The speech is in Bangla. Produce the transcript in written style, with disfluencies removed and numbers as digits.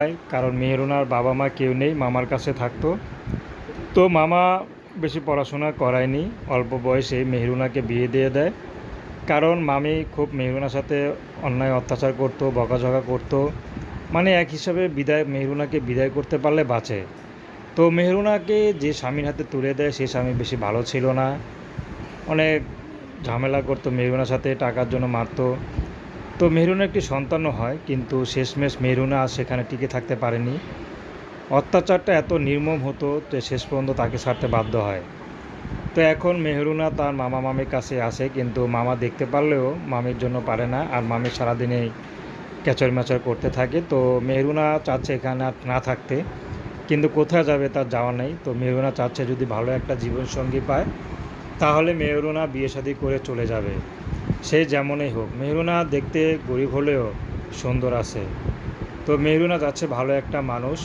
নাই, কারণ মেহেরুনার বাবা মা কেউ নেই, মামার কাছে থাকতো। তো মামা বেশি পড়াশোনা করায়নি, অল্প বয়সে মেহেরুনাকে বিয়ে দিয়ে দেয়। কারণ মামি খুব মেহেরুনার সাথে অন্যায় অত্যাচার করতো, বকাঝকা করতো। মানে এক হিসাবে মেহেরুনাকে বিদায় করতে পারলে বাঁচে। তো মেহেরুনাকে যে স্বামীর হাতে তুলে দেয় সেই স্বামী বেশি ভালো ছিল না, অনেক ঝামেলা করতো মেহেরুনার সাথে, টাকার জন্য মারতো। তো মেহেরুনার একটি সন্তানও হয়, কিন্তু শেষমেশ মেহেরুনা আর সেখানে টিকে থাকতে পারেনি। অত্যাচারটা এত নির্মম হতো যে শেষ পর্যন্ত তাকে ছাড়তে বাধ্য হয়। তো এখন মেহেরুনা তার মামা মামির কাছে আসে, কিন্তু মামা দেখতে পারলেও মামির জন্য পারে না, আর মামি সারাদিনে ক্যাচর ম্যাচর করতে থাকে। তো মেহেরুনা চাচ্ছে এখানে আর না থাকতে, কিন্তু কোথায় যাবে তার যাওয়া নেই। তো মেহেরুনা চাচ্ছে যদি ভালো একটা জীবনসঙ্গী পায় তাহলে মেহেরুনা বিয়ে শাদী করে চলে যাবে, সে যেমনই হোক। মেহেরুনা দেখতে গরিব হলেও সুন্দর আছে। তো মেহেরুনা যাচ্ছে ভালো একটা মানুষ